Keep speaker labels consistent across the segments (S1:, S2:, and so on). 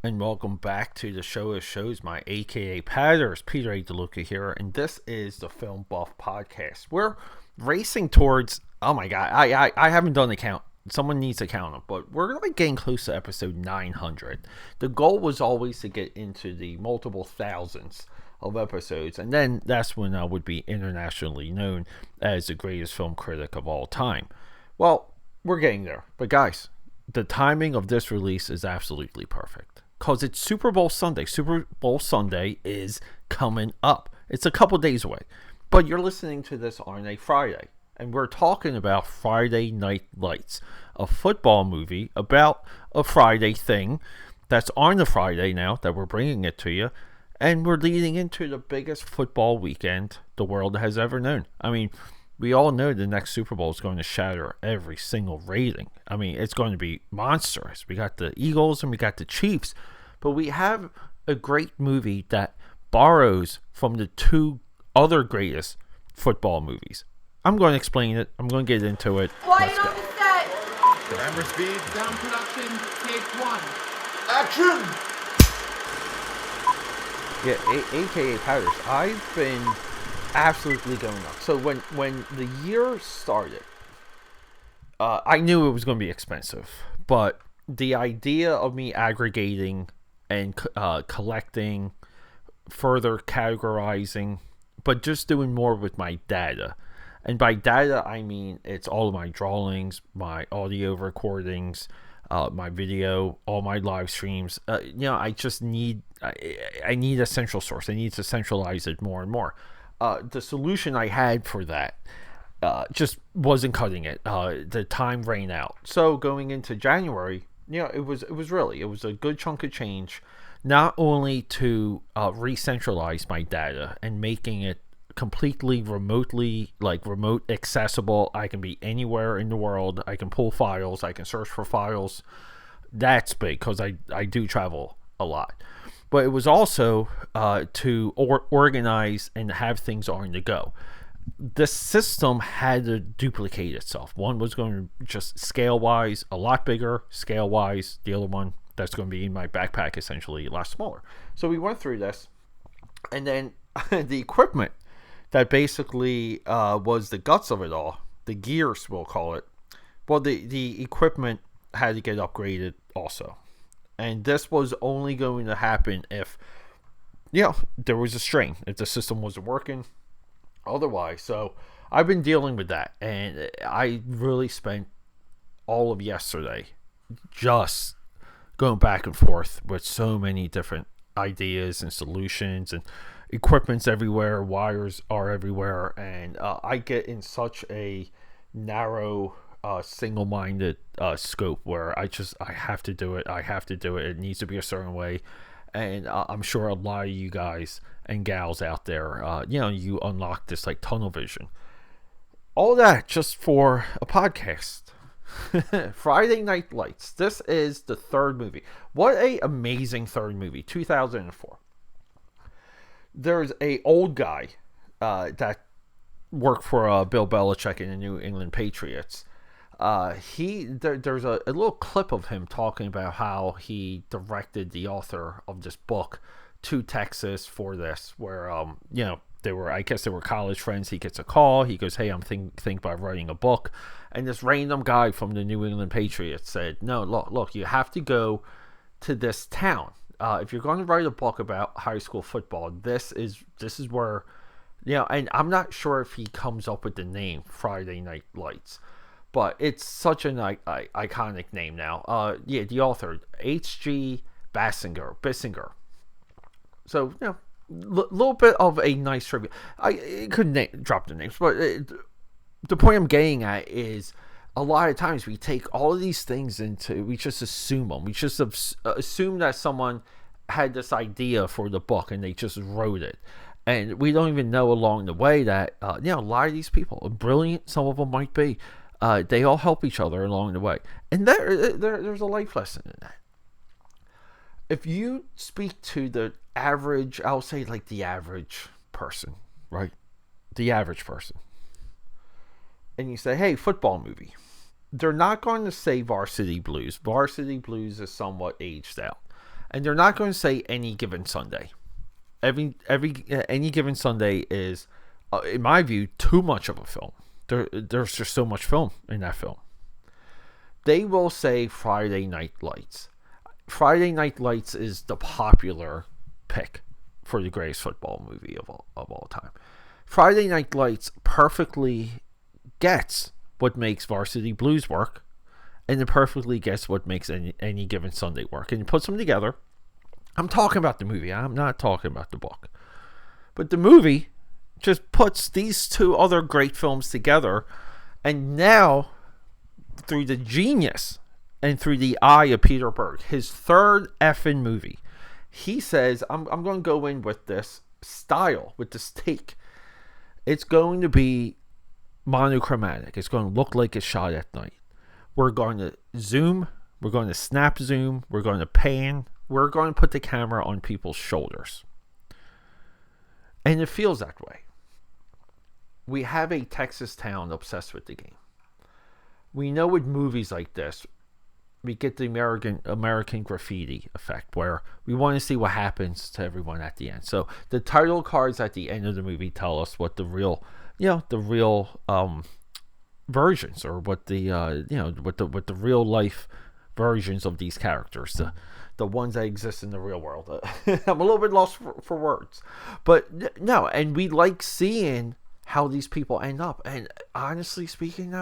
S1: and welcome back to the show of shows, my AKAPADers. Peter A. DeLuca here, and this is the Film Buff Podcast. We're racing towards, oh my god, I haven't done the count. Someone needs to count them, but we're like getting close to episode 900. The goal was always to get into the multiple thousands of episodes, and then that's when I would be internationally known as the greatest film critic of all time. Well, we're getting there, but guys, the timing of this release is absolutely perfect because it's Super Bowl Sunday. Super Bowl Sunday is coming up. It's a couple days away, but you're listening to this on a Friday, and we're talking about Friday Night Lights, a football movie about a Friday thing that's on the Friday now that we're bringing it to you, and we're leading into the biggest football weekend the world has ever known. I mean, we all know the next Super Bowl is going to shatter every single rating. I mean, it's going to be monstrous. We got the Eagles and we got the Chiefs, but we have a great movie that borrows from the two other greatest football movies. I'm going to explain it. I'm going to get into it. Let's go.
S2: Camera speed, sound production, take one.
S3: Action!
S1: Yeah, AKAPADers. I've been absolutely going up. So when the year started, I knew it was going to be expensive, but the idea of me aggregating and collecting, further categorizing, but just doing more with my data. And by data, I mean it's all of my drawings, my audio recordings, my video, all my live streams. I just need I need a central source. I need to centralize it more and more. The solution I had for that just wasn't cutting it. The time ran out. So going into January, it was a good chunk of change, not only to re-centralize my data and making it completely remote accessible. I can be anywhere in the world. I can pull files. I can search for files. That's big because I do travel a lot. But it was also to organize and have things on the go. The system had to duplicate itself. One was going to just scale-wise, a lot bigger, scale-wise. The other one, that's going to be in my backpack, essentially, a lot smaller. So we went through this. And then the equipment that basically was the guts of it all, the gears, we'll call it. Well, the equipment had to get upgraded also. And this was only going to happen if, there was a strain, if the system wasn't working otherwise. So I've been dealing with that. And I really spent all of yesterday just going back and forth with so many different ideas and solutions, and equipment's everywhere, wires are everywhere. And I get in such a narrow single-minded scope where I have to do it. It needs to be a certain way. And I'm sure a lot of you guys and gals out there, you unlock this like tunnel vision. All that just for a podcast. Friday Night Lights. This is the third movie. What a amazing third movie. 2004. There's a old guy that worked for Bill Belichick in the New England Patriots. There's a little clip of him talking about how he directed the author of this book to Texas for this, where they were college friends. He gets a call. He goes, "Hey, I'm think about writing a book," and this random guy from the New England Patriots said, "No, look, you have to go to this town. If you're going to write a book about high school football, this is where." And I'm not sure if he comes up with the name Friday Night Lights, but it's such an iconic name now. The author, H.G. Bissinger. So, little bit of a nice trivia. I couldn't drop the names, but the point I'm getting at is a lot of times we take all of these things we just assume them. We just assume that someone had this idea for the book and they just wrote it. And we don't even know along the way that, a lot of these people are brilliant. Some of them might be. They all help each other along the way. And there's a life lesson in that. If you speak to the average, I'll say like the average person, right? The average person. And you say, hey, football movie. They're not going to say Varsity Blues. Varsity Blues is somewhat aged out. And they're not going to say any given Sunday. Any given Sunday is, in my view, too much of a film. There's just so much film in that film. They will say Friday Night Lights. Friday Night Lights is the popular pick for the greatest football movie of all time. Friday Night Lights perfectly gets what makes Varsity Blues work, and it perfectly gets what makes any given Sunday work. And you put them together. I'm talking about the movie. I'm not talking about the book. But the movie just puts these two other great films together, and now, through the genius and through the eye of Peter Berg, his third effing movie, he says, I'm going to go in with this style, with this take. It's going to be monochromatic. It's going to look like it's shot at night. We're going to zoom. We're going to snap zoom. We're going to pan. We're going to put the camera on people's shoulders. And it feels that way. We have a Texas town obsessed with the game. We know with movies like this, we get the American graffiti effect, where we want to see what happens to everyone at the end. So the title cards at the end of the movie tell us what the real versions, or what the real life versions of these characters, the ones that exist in the real world. I'm a little bit lost for words, but no, and we like seeing how these people end up. And honestly speaking,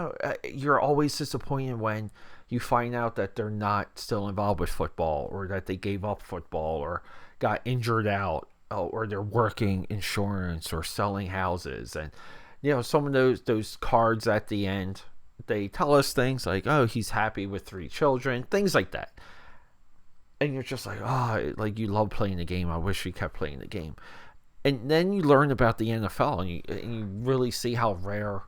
S1: you're always disappointed when you find out that they're not still involved with football, or that they gave up football, or got injured out, or they're working insurance or selling houses. And some of those cards at the end, they tell us things like, oh, he's happy with 3 children, things like that. And you're just like, oh, like, you love playing the game. I wish you kept playing the game. And then you learn about the NFL, and you really see how rare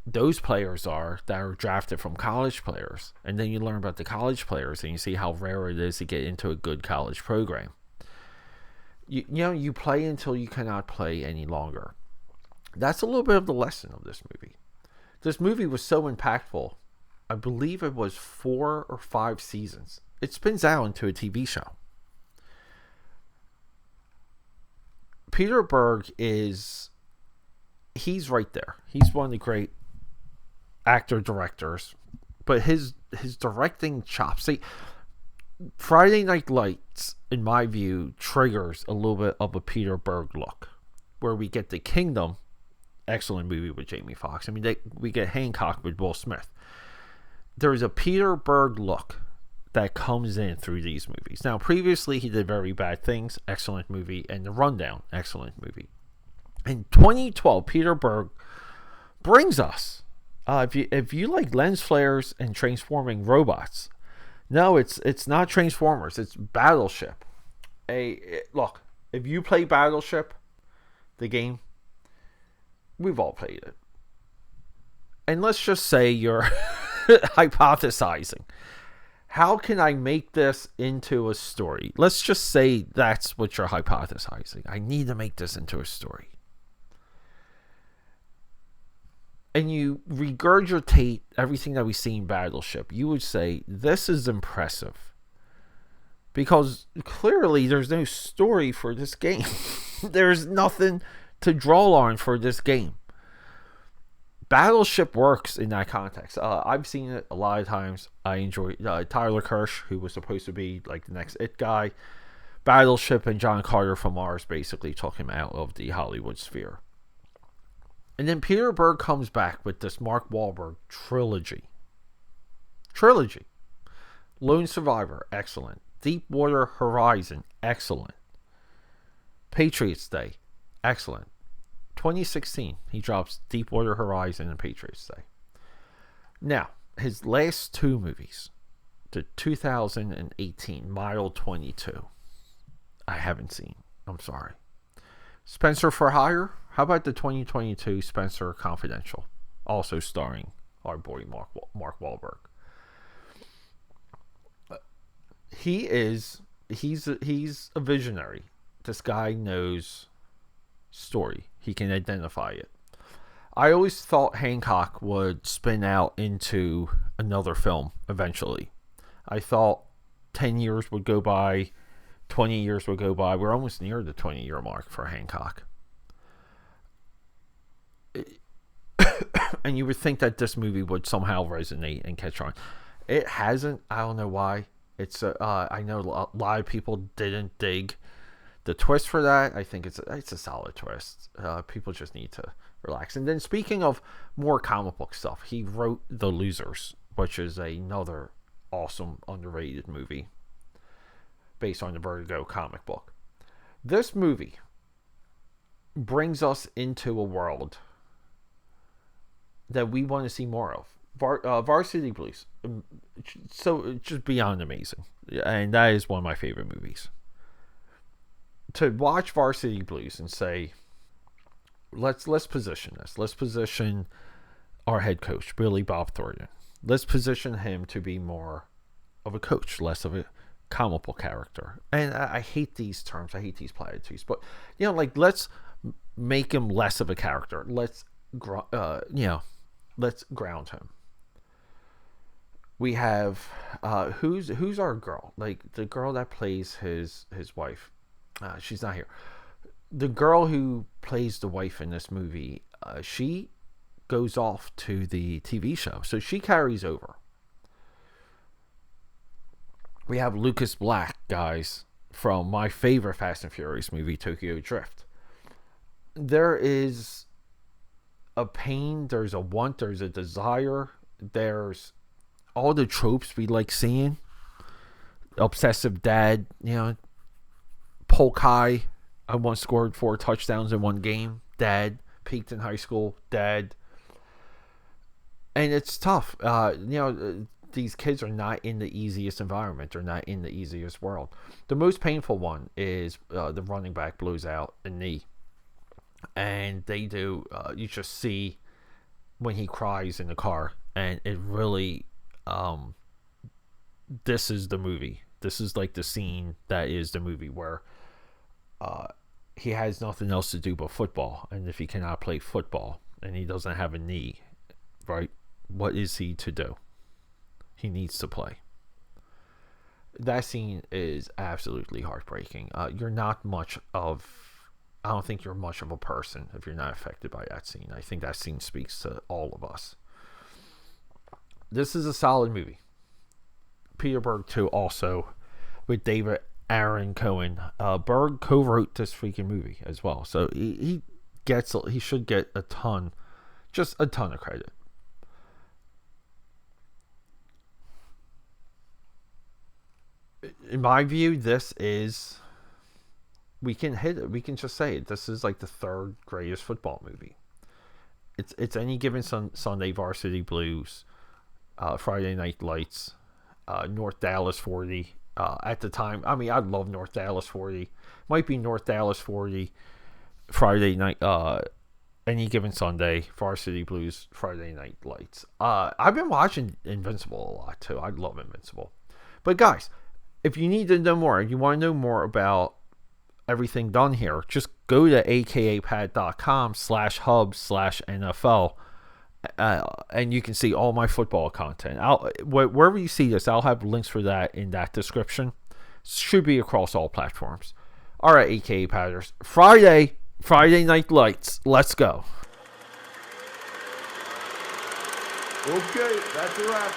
S1: those players are that are drafted from college players. And then you learn about the college players, and you see how rare it is to get into a good college program. You play until you cannot play any longer. That's a little bit of the lesson of this movie. This movie was so impactful. I believe it was 4 or 5 seasons. It spins out into a TV show. Peter Berg he's right there. He's one of the great actor-directors. But his directing chops. See, Friday Night Lights, in my view, triggers a little bit of a Peter Berg look, where we get The Kingdom, excellent movie with Jamie Foxx. I mean, we get Hancock with Will Smith. There's a Peter Berg look that comes in through these movies. Now, previously, he did Very Bad Things, excellent movie, and The Rundown, excellent movie. In 2012, Peter Berg brings us, if you like lens flares and transforming robots, no, it's not Transformers, it's Battleship. Look, if you play Battleship, the game, we've all played it. And let's just say you're hypothesizing. How can I make this into a story? Let's just say that's what you're hypothesizing. I need to make this into a story. And you regurgitate everything that we see in Battleship. You would say, this is impressive. Because clearly there's no story for this game. There's nothing to draw on for this game. Battleship works in that context. I've seen it a lot of times. I enjoy Tyler Kirsch, who was supposed to be like the next It guy. Battleship and John Carter from Mars basically took him out of the Hollywood sphere. And then Peter Berg comes back with this Mark Wahlberg trilogy. Lone Survivor, excellent. Deepwater Horizon, excellent. Patriots Day, excellent. 2016, he drops Deepwater Horizon and Patriots Day. Now, his last 2 movies, the 2018 Mile 22, I haven't seen. I'm sorry. Spencer for Hire? How about the 2022 Spencer Confidential? Also starring our boy Mark Wahlberg. He's a visionary. This guy knows story. He can identify it. I always thought Hancock would spin out into another film eventually. I thought 10 years would go by 20 years would go by. We're almost near the 20-year mark for Hancock. And you would think that this movie would somehow resonate and catch on. It hasn't. I don't know why. I know a lot of people didn't dig the twist for that. I think it's a solid twist. People just need to relax. And then speaking of more comic book stuff, he wrote The Losers, which is another awesome underrated movie based on the Vertigo comic book. This movie brings us into a world that we want to see more of. Varsity Blues, so just beyond amazing, and that is one of my favorite movies. To watch Varsity Blues and say, let's position this. Let's position our head coach, Billy Bob Thornton. Let's position him to be more of a coach, less of a comic book character. And I hate these terms. I hate these platitudes. But let's make him less of a character. Let's ground him. We have who's our girl? Like the girl that plays his wife. She's not here. The girl who plays the wife in this movie, she goes off to the TV show, so she carries over. We have Lucas Black, guys, from my favorite Fast and Furious movie, Tokyo Drift. There is a pain, there's a want, there's a desire, there's all the tropes we like seeing. Obsessive dad, Polk High, I once scored 4 touchdowns in one game. Dad, peaked in high school. Dad. And it's tough. These kids are not in the easiest environment. They're not in the easiest world. The most painful one is the running back blows out a knee. And they do, you just see when he cries in the car. And it really, this is the movie. This is like the scene that is the movie where he has nothing else to do but football. And if he cannot play football and he doesn't have a knee, right, what is he to do? He needs to play. That scene is absolutely heartbreaking. I don't think you're much of a person if you're not affected by that scene. I think that scene speaks to all of us. This is a solid movie. Peter Berg, too, also with David Aaron Cohen. Berg co-wrote this freaking movie as well. So he should get a ton of credit. In my view, we can hit it. We can just say it. This is like the third greatest football movie. It's Any Given Sunday, Varsity Blues, Friday Night Lights, North Dallas 40. At the time, I love North Dallas 40. Might be North Dallas 40, Friday Night, Any Given Sunday, Varsity Blues, Friday Night Lights. I've been watching Invincible a lot too. I love Invincible. But guys, if you need to know more, you want to know more about everything done here, just go to akapad.com/hub/NFL. And you can see all my football content. Wherever you see this, I'll have links for that in that description. Should be across all platforms. All right, AKAPADers. Friday Night Lights. Let's go.
S2: Okay, that's a wrap.